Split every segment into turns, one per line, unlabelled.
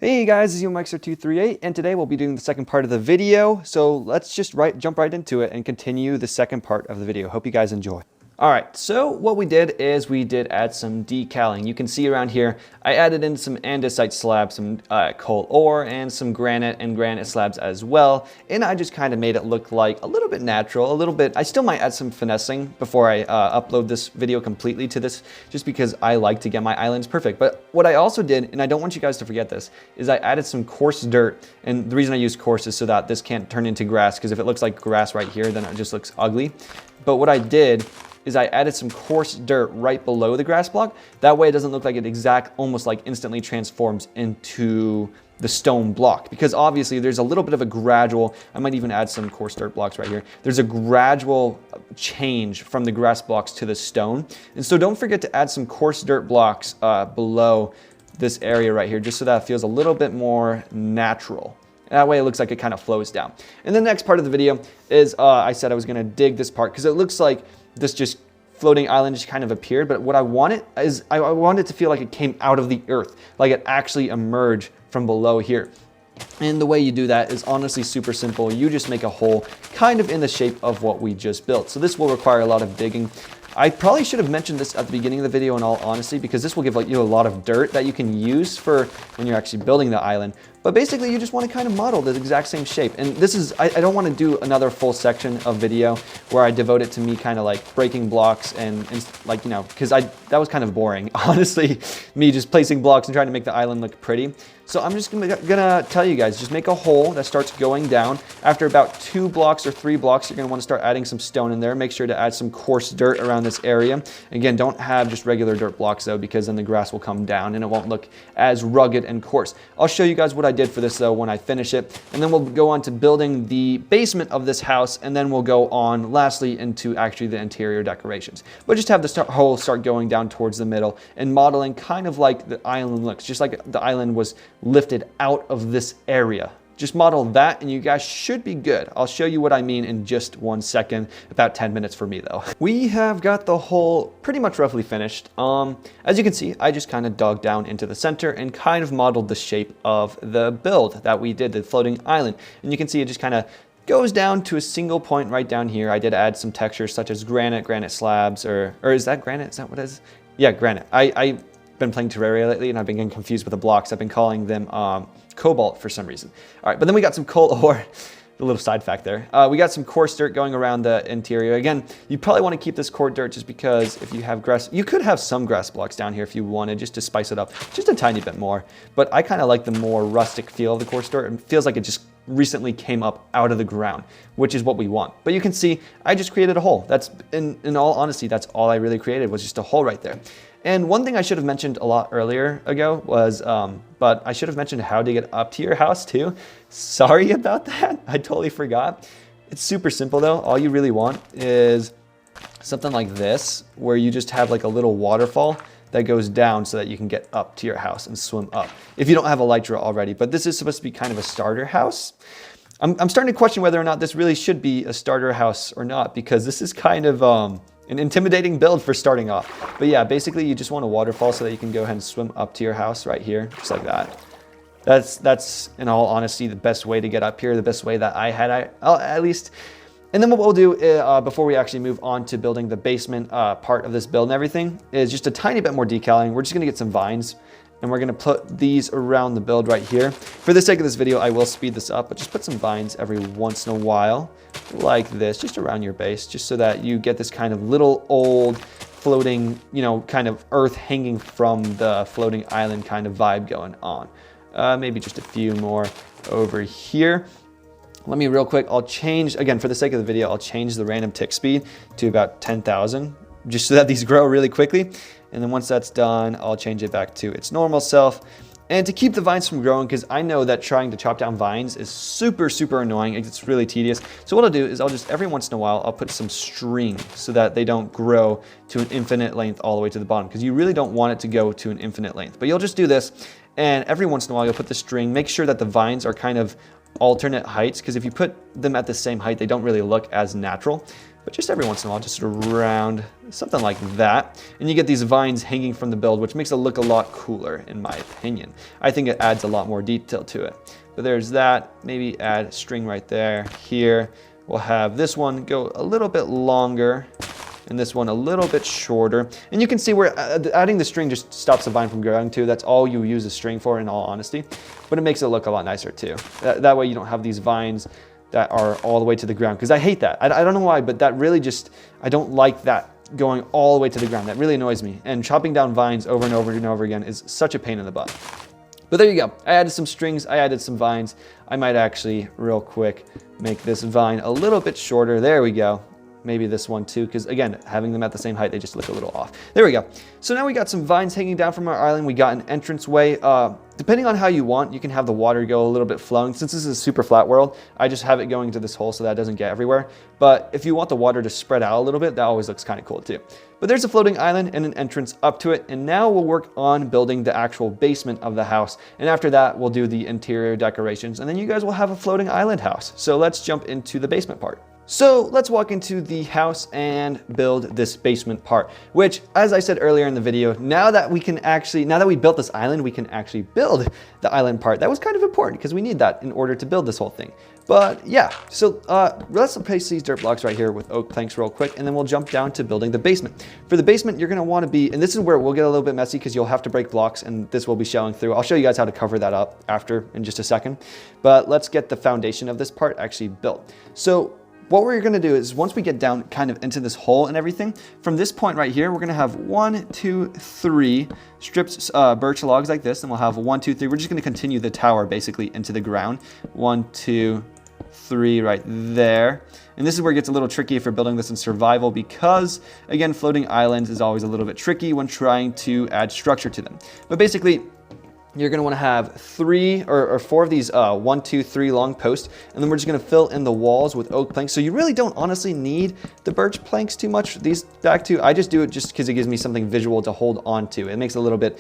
Hey guys, it's Mixer238, and today we'll be doing the second part of the video. So let's just jump right into it and continue the second part of the video. Hope you guys enjoy. All right, so what we did is we did add some decaling. You can see around here, I added in some andesite slabs, some coal ore, and some granite and granite slabs as well. And I just kind of made it look like a little bit natural, a little bit. I still might add some finessing before I upload this video completely to this, just because I like to get my islands perfect. But what I also did, and I don't want you guys to forget this, is I added some coarse dirt. And the reason I use coarse is so that this can't turn into grass, because if it looks like grass right here, then it just looks ugly. But what I did is I added some coarse dirt right below the grass block. That way it doesn't look like it almost like instantly transforms into the stone block, because obviously there's a little bit of a gradual, I might even add some coarse dirt blocks right here. There's a gradual change from the grass blocks to the stone. And so don't forget to add some coarse dirt blocks below this area right here, just so that it feels a little bit more natural. That way it looks like it kind of flows down. And the next part of the video is I said I was gonna dig this part because it looks like this just floating island just kind of appeared, but what I wanted is I wanted it to feel like it came out of the earth, like it actually emerged from below here. And the way you do that is honestly super simple. You just make a hole kind of in the shape of what we just built. So this will require a lot of digging. I probably should have mentioned this at the beginning of the video in all honesty, because this will give you a lot of dirt that you can use for when you're actually building the island. But basically you just want to kind of model the exact same shape. And this is, I don't want to do another full section of video where I devote it to me kind of like breaking blocks and like, you know, because that was kind of boring. Honestly, me just placing blocks and trying to make the island look pretty. So I'm just gonna tell you guys, just make a hole that starts going down. After about 2 blocks or 3 blocks, you're gonna wanna start adding some stone in there. Make sure to add some coarse dirt around this area. Again, don't have just regular dirt blocks though, because then the grass will come down and it won't look as rugged and coarse. I'll show you guys what I did for this though when I finish it. And then we'll go on to building the basement of this house, and then we'll go on lastly into actually the interior decorations. But just have the hole start going down towards the middle and modeling kind of like the island looks, just like the island was lifted out of this area. Just model that and you guys should be good. I'll show you what I mean in just 1 second, about 10 minutes for me though. We have got the hole pretty much roughly finished. As you can see, I just kind of dug down into the center and kind of modeled the shape of the build that we did, the floating island. And you can see it just kind of goes down to a single point right down here. I did add some textures such as granite slabs, or is that granite? Is that what it is? Yeah, granite. I've been playing Terraria lately and I've been getting confused with the blocks. I've been calling them cobalt for some reason. All right, but then we got some coal ore. A little side fact there. We got some coarse dirt going around the interior. Again, you probably want to keep this coarse dirt just because if you have grass, you could have some grass blocks down here if you wanted, just to spice it up just a tiny bit more. But I kind of like the more rustic feel of the coarse dirt. It feels like it just recently came up out of the ground, which is what we want. But you can see, I just created a hole. That's, in all honesty, that's all I really created, was just a hole right there. And one thing I should have mentioned a lot earlier ago was, but I should have mentioned how to get up to your house too. Sorry about that. I totally forgot. It's super simple though. All you really want is something like this, where you just have like a little waterfall that goes down so that you can get up to your house and swim up, if you don't have elytra already. But this is supposed to be kind of a starter house. I'm starting to question whether or not this really should be a starter house or not, because this is kind of an intimidating build for starting off. But yeah, basically you just want a waterfall so that you can go ahead and swim up to your house right here, just like that. That's in all honesty the best way to get up here, the best way that I had at least. And then what we'll do before we actually move on to building the basement part of this build and everything is just a tiny bit more decaling. We're just gonna get some vines and we're gonna put these around the build right here. For the sake of this video, I will speed this up, but just put some vines every once in a while, like this, just around your base, just so that you get this kind of little old floating, you know, kind of earth hanging from the floating island kind of vibe going on. Maybe just a few more over here. Let me real quick, I'll change, again, for the sake of the video, I'll change the random tick speed to about 10,000, just so that these grow really quickly. And then once that's done, I'll change it back to its normal self. And to keep the vines from growing, because I know that trying to chop down vines is super, super annoying. It's really tedious. So what I'll do is I'll just, every once in a while, I'll put some string so that they don't grow to an infinite length all the way to the bottom, because you really don't want it to go to an infinite length. But you'll just do this, and every once in a while, you'll put the string, make sure that the vines are kind of alternate heights, because if you put them at the same height, they don't really look as natural. but just every once in a while, just around, something like that. And you get these vines hanging from the build, which makes it look a lot cooler, in my opinion. I think it adds a lot more detail to it. But there's that, maybe add string right there, here. We'll have this one go a little bit longer, and this one a little bit shorter. And you can see where adding the string just stops the vine from growing too. That's all you use the string for, in all honesty. But it makes it look a lot nicer too. That way you don't have these vines that are all the way to the ground, because I hate that. I don't know why, but that really just, I don't like that going all the way to the ground. That really annoys me. And chopping down vines over and over and over again is such a pain in the butt. But there you go. I added some strings, I added some vines. I might actually, real quick, make this vine a little bit shorter. There we go. Maybe this one too, because again, having them at the same height, they just look a little off. There we go. So now we got some vines hanging down from our island. We got an entranceway. Depending on how you want, you can have the water go a little bit flowing. Since this is a super flat world, I just have it going to this hole so that it doesn't get everywhere. But if you want the water to spread out a little bit, that always looks kind of cool too. But there's a floating island and an entrance up to it. And now we'll work on building the actual basement of the house. And after that, we'll do the interior decorations. And then you guys will have a floating island house. So let's jump into the basement part. So let's walk into the house and build this basement part, which, as I said earlier in the video, now that we built this island, we can actually build the island part. That was kind of important because we need that in order to build this whole thing. But yeah, so let's place these dirt blocks right here with oak planks real quick, and then we'll jump down to building the basement. For the basement, you're gonna wanna be, and this is where we'll get a little bit messy because you'll have to break blocks, and this will be showing through. I'll show you guys how to cover that up after in just a second. But let's get the foundation of this part actually built. So what we're gonna do is once we get down kind of into this hole and everything, from this point right here, we're gonna have 1, 2, 3 strips, birch logs like this, and we'll have 1, 2, 3. We're just gonna continue the tower basically into the ground. 1, 2, 3 right there. And this is where it gets a little tricky if you're building this in survival because, again, floating islands is always a little bit tricky when trying to add structure to them. But basically, you're going to want to have 3 or 4 of these 1, 2, 3 long posts, and then we're just going to fill in the walls with oak planks. So you really don't honestly need the birch planks too much. These back two, I just do it just because it gives me something visual to hold on to. It makes it a little bit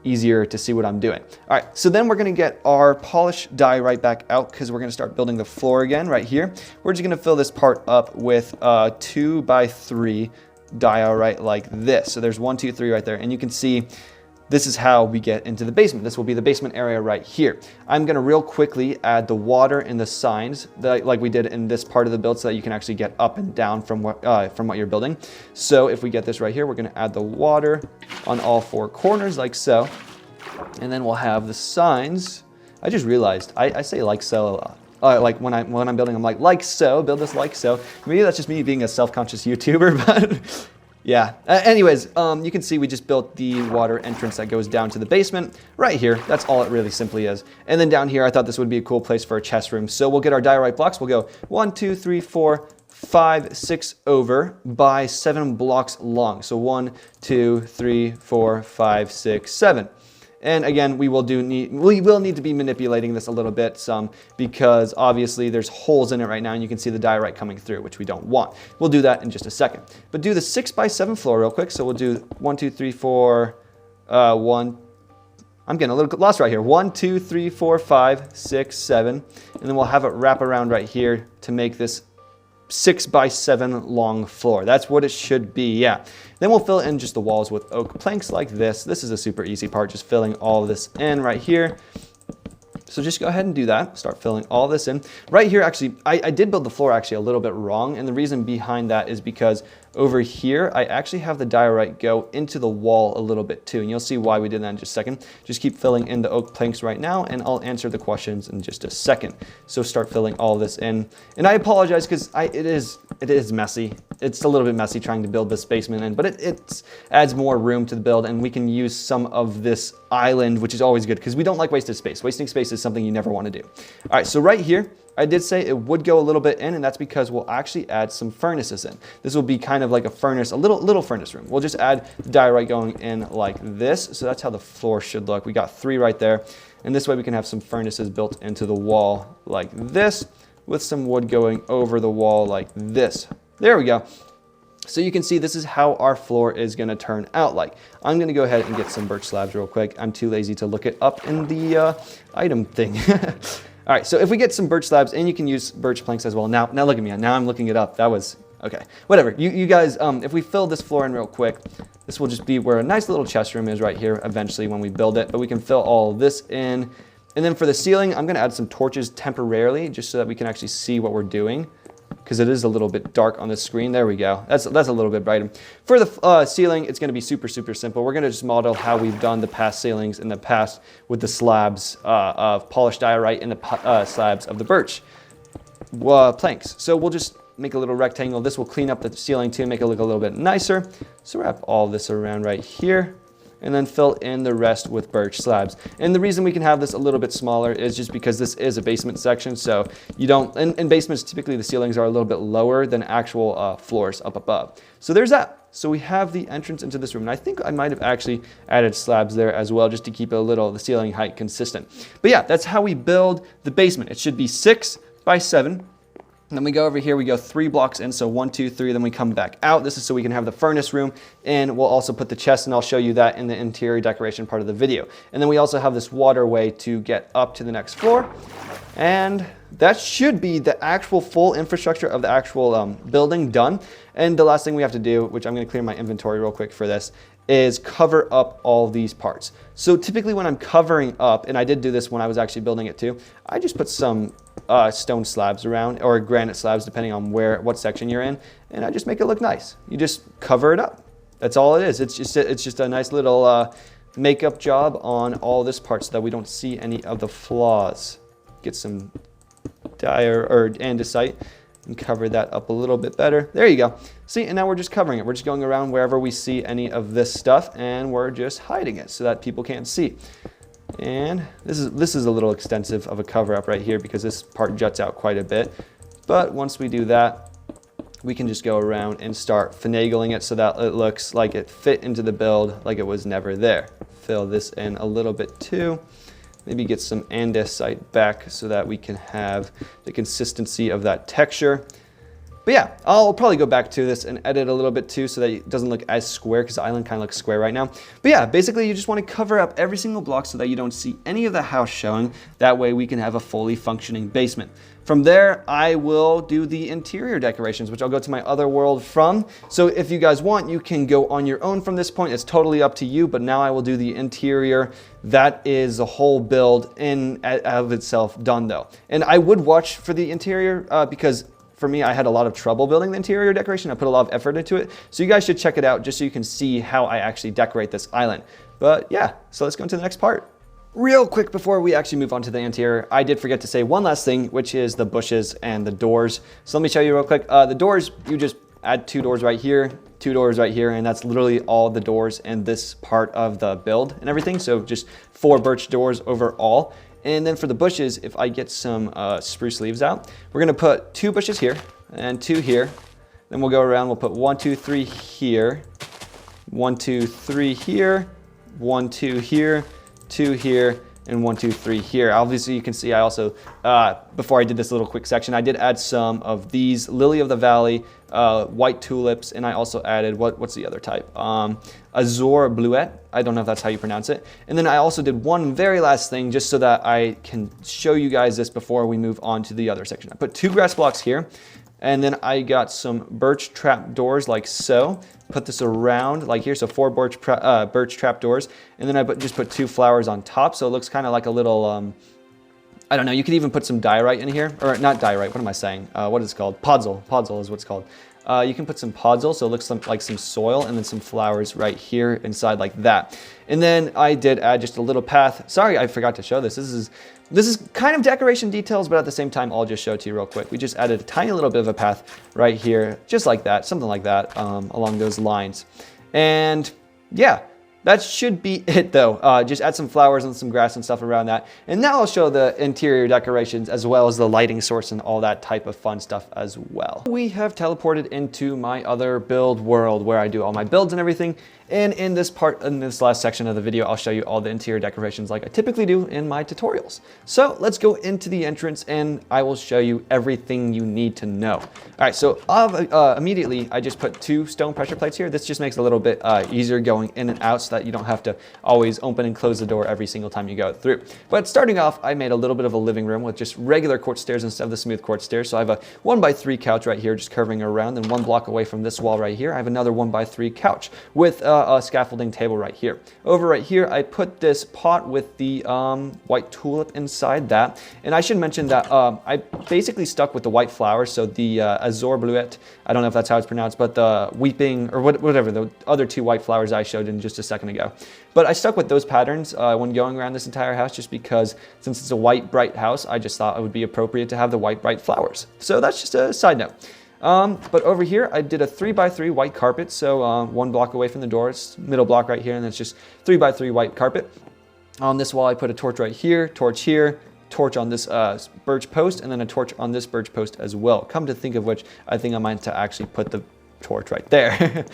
easier to see what I'm doing. All right, so then we're going to get our polish die right back out because we're going to start building the floor again right here. We're just going to fill this part up with 2 by 3 die right like this. So there's 1, 2, 3 right there, and you can see this is how we get into the basement. This will be the basement area right here. I'm gonna real quickly add the water and the signs like we did in this part of the build so that you can actually get up and down from what you're building. So if we get this right here, we're gonna add the water on all 4 corners like so. And then we'll have the signs. I just realized, I say like so a lot. Like when I'm building, I'm like so, build this like so. Maybe that's just me being a self-conscious YouTuber, but yeah. Anyways, you can see we just built the water entrance that goes down to the basement right here. That's all it really simply is. And then down here, I thought this would be a cool place for a chest room. So we'll get our diorite blocks. We'll go 1, 2, 3, 4, 5, 6 over by 7 blocks long. So 1, 2, 3, 4, 5, 6, 7. And again, we will need to be manipulating this a little bit because obviously there's holes in it right now and you can see the diorite coming through, which we don't want. We'll do that in just a second. But do the 6 by 7 floor real quick. So we'll do 1, 2, 3, 4, 1. I'm getting a little lost right here. 1, 2, 3, 4, 5, 6, 7. And then we'll have it wrap around right here to make this 6 by 7 long floor. That's what it should be, yeah. Then we'll fill in just the walls with oak planks like this. This is a super easy part, just filling all of this in right here. So just go ahead and do that. Start filling all this in. Right here, actually, I did build the floor actually a little bit wrong. And the reason behind that is because over here, I actually have the diorite go into the wall a little bit too. And you'll see why we did that in just a second. Just keep filling in the oak planks right now, and I'll answer the questions in just a second. So start filling all this in. And I apologize because it is messy. It's a little bit messy trying to build this basement in, but it adds more room to the build, and we can use some of this island, which is always good because we don't like wasted space. Wasting space is something you never want to do. All right, so right here, I did say it would go a little bit in, and that's because we'll actually add some furnaces in. This will be kind of like a furnace, a little furnace room. We'll just add the diorite going in like this. So that's how the floor should look. We got 3 right there. And this way we can have some furnaces built into the wall like this, with some wood going over the wall like this. There we go. So you can see this is how our floor is going to turn out like. I'm going to go ahead and get some birch slabs real quick. I'm too lazy to look it up in the item thing. All right, so if we get some birch slabs, and you can use birch planks as well. Now look at me. Now I'm looking it up. Okay, whatever. You guys, if we fill this floor in real quick, this will just be where a nice little chest room is right here eventually when we build it. But we can fill all this in. And then for the ceiling, I'm going to add some torches temporarily just so that we can actually see what we're doing, because it is a little bit dark on this screen. There we go. That's a little bit brighter. For the ceiling, it's going to be super simple. We're going to just model how we've done the past ceilings in the past with the slabs of polished diorite and the slabs of the birch planks. So we'll just make a little rectangle. This will clean up the ceiling too, make it look a little bit nicer. So wrap all this around right here, and then fill in the rest with birch slabs. And the reason we can have this a little bit smaller is just because this is a basement section, so you don't, in basements, typically the ceilings are a little bit lower than actual floors up above. So there's that. So we have the entrance into this room, and I think I might have actually added slabs there as well, just to keep the ceiling height consistent. But yeah, that's how we build the basement. It should be 6 by 7. And then we go over here, we go 3 blocks in, so 1, 2, 3, then we come back out. This is so we can have the furnace room, and we'll also put the chest, and I'll show you that in the interior decoration part of the video. And then we also have this waterway to get up to the next floor. And that should be the actual full infrastructure of the actual building done. And the last thing we have to do, which I'm gonna clear my inventory real quick for this, is cover up all these parts. So typically when I'm covering up, and I did do this when I was actually building it too, I just put some stone slabs around, or granite slabs depending on what section you're in, and I just make it look nice. You just cover it up. That's all it is. It's just a nice little makeup job on all this part so that we don't see any of the flaws. Get some andesite and cover that up a little bit better. There you go. See, and now we're just covering it. We're just going around wherever we see any of this stuff, and we're just hiding it so that people can't see. And this is a little extensive of a cover up right here because this part juts out quite a bit. But once we do that, we can just go around and start finagling it so that it looks like it fit into the build like it was never there. Fill this in a little bit too. Maybe get some andesite back so that we can have the consistency of that texture. But yeah, I'll probably go back to this and edit a little bit too so that it doesn't look as square, because the island kind of looks square right now. But yeah, basically you just want to cover up every single block so that you don't see any of the house showing. That way we can have a fully functioning basement. From there, I will do the interior decorations, which I'll go to my other world from. So if you guys want, you can go on your own from this point. It's totally up to you, but now I will do the interior. That is a whole build in of itself done though. And I would watch for the interior because for me, I had a lot of trouble building the interior decoration. I put a lot of effort into it. So you guys should check it out just so you can see how I actually decorate this island. But yeah, so let's go into the next part. Real quick before we actually move on to the interior, I did forget to say one last thing, which is the bushes and the doors. So let me show you real quick. The doors, you just add 2 doors right here, 2 doors right here, and that's literally all the doors in this part of the build and everything. So just 4 birch doors overall. And then for the bushes, if I get some spruce leaves out, we're gonna put 2 bushes here and 2 here. Then we'll go around, we'll put 1, 2, 3 here, 1, 2, 3 here, 1, 2 here, 2 here, and 1, 2, 3 here. Obviously you can see I also, before I did this little quick section, I did add some of these lily of the valley, white tulips, and I also added, what's the other type? Azure bluette. I don't know if that's how you pronounce it. And then I also did one very last thing just so that I can show you guys this before we move on to the other section. I put 2 grass blocks here, and then I got some birch trap doors like so. Put this around like here, so 4 birch trap doors, and then I just put 2 flowers on top, so it looks kind of like a little, I don't know, you could even put some diorite in here, or not diorite, what am I saying? What is it called? Podzol. Podzol is what it's called. You can put some podzol, so it looks like some soil, and then some flowers right here inside like that. And then I did add just a little path. Sorry, I forgot to show this. This is kind of decoration details, but at the same time, I'll just show it to you real quick. We just added a tiny little bit of a path right here, just like that, something like that, along those lines. And yeah, that should be it though. Just add some flowers and some grass and stuff around that. And now I'll show the interior decorations as well as the lighting source and all that type of fun stuff as well. We have teleported into my other build world where I do all my builds and everything. And in this last section of the video, I'll show you all the interior decorations like I typically do in my tutorials. So let's go into the entrance and I will show you everything you need to know. All right, so immediately I just put 2 stone pressure plates here. This just makes it a little bit easier going in and out so that you don't have to always open and close the door every single time you go through. But starting off, I made a little bit of a living room with just regular quartz stairs instead of the smooth quartz stairs. So I have a 1x3 couch right here just curving around, and 1 block away from this wall right here, I have another 1x3 couch with a scaffolding table right here. Over right here, I put this pot with the white tulip inside that. And I should mention that I basically stuck with the white flowers, so the azure bleuette, I don't know if that's how it's pronounced, but the weeping, or whatever, the other 2 white flowers I showed in just a second ago. But I stuck with those patterns when going around this entire house, just because since it's a white bright house, I just thought it would be appropriate to have the white bright flowers. So that's just a side note. But over here, I did a 3x3 white carpet. So 1 block away from the door, it's middle block right here, and it's just 3x3 white carpet. On this wall, I put a torch right here, torch on this birch post, and then a torch on this birch post as well. Come to think of which, I think I might to actually put the torch right there.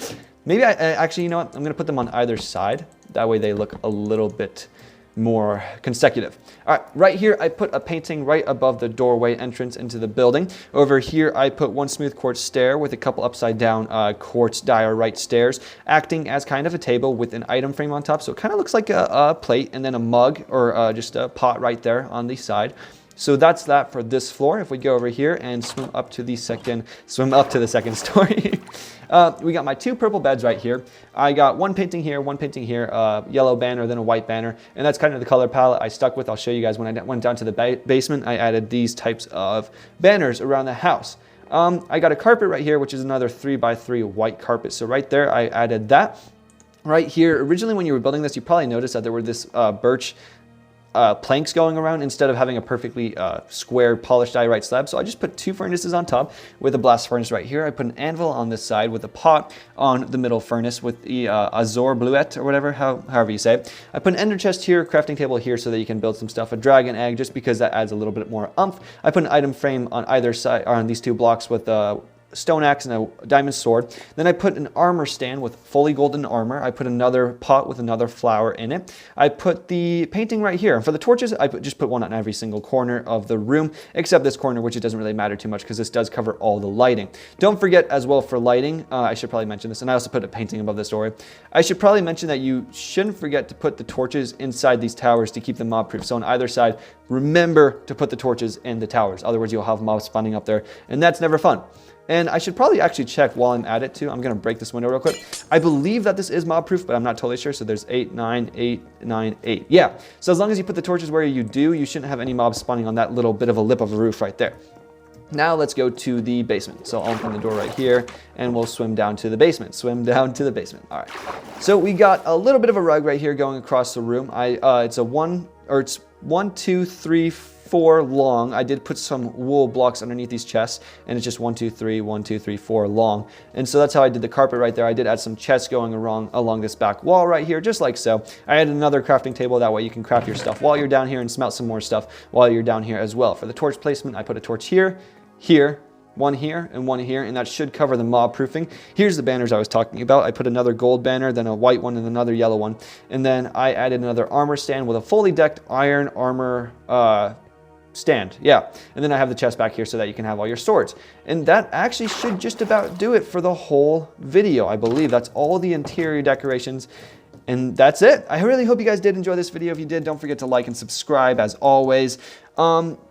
Maybe actually, you know what? I'm going to put them on either side. That way they look a little bit more consecutive. All right, right here, I put a painting right above the doorway entrance into the building. Over here, I put 1 smooth quartz stair with a couple upside down quartz diorite stairs, acting as kind of a table with an item frame on top. So it kind of looks like a plate, and then a mug or just a pot right there on the side. So that's that for this floor. If we go over here and swim up to the second story, we got my 2 purple beds right here. I got 1 painting here, 1 painting here, yellow banner, then a white banner, and that's kind of the color palette I stuck with. I'll show you guys when I went down to the basement. I added these types of banners around the house. I got a carpet right here, which is another 3x3 white carpet. So right there, I added that. Right here, originally when you were building this, you probably noticed that there were this birch planks going around instead of having a perfectly square polished diorite slab. So I just put 2 furnaces on top with a blast furnace right here. I put an anvil on this side with a pot on the middle furnace with the azure bleuette or whatever, however you say it. I put an ender chest here, crafting table here so that you can build some stuff, a dragon egg, just because that adds a little bit more oomph. I put an item frame on either side, on these 2 blocks with stone axe and a diamond sword. Then I put an armor stand with fully golden armor. I put another pot with another flower in it. I put the painting right here. And for the torches, I just put 1 on every single corner of the room, except this corner, which it doesn't really matter too much because this does cover all the lighting. Don't forget as well for lighting, I should probably mention this, and I also put a painting above this doorway. I should probably mention that you shouldn't forget to put the torches inside these towers to keep them mob proof. So on either side, remember to put the torches in the towers. Otherwise, you'll have mobs spawning up there, and that's never fun. And I should probably actually check while I'm at it too. I'm gonna break this window real quick. I believe that this is mob proof, but I'm not totally sure. So there's 8, 9, 8, 9, 8. Yeah, so as long as you put the torches where you do, you shouldn't have any mobs spawning on that little bit of a lip of a roof right there. Now let's go to the basement. So I'll open the door right here and we'll swim down to the basement. Swim down to the basement. All right. So we got a little bit of a rug right here going across the room. It's 1, 2, 3, 4 long. I did put some wool blocks underneath these chests, and it's just 1, 2, 3, 1, 2, 3, 4 long. And so that's how I did the carpet right there. I did add some chests going along this back wall right here, just like so. I added another crafting table. That way you can craft your stuff while you're down here and smelt some more stuff while you're down here as well. For the torch placement, I put a torch here, here, 1 here, and 1 here, and that should cover the mob proofing. Here's the banners I was talking about. I put another gold banner, then a white one, and another yellow one. And then I added another armor stand with a fully decked iron armor stand. Yeah. And then I have the chest back here so that you can have all your swords. And that actually should just about do it for the whole video. I believe that's all the interior decorations. And that's it. I really hope you guys did enjoy this video. If you did, don't forget to like and subscribe as always.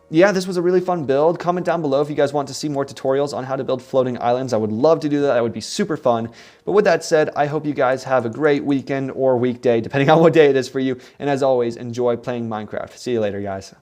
Yeah, this was a really fun build. Comment down below if you guys want to see more tutorials on how to build floating islands. I would love to do that. That would be super fun. But with that said, I hope you guys have a great weekend or weekday, depending on what day it is for you. And as always, enjoy playing Minecraft. See you later, guys.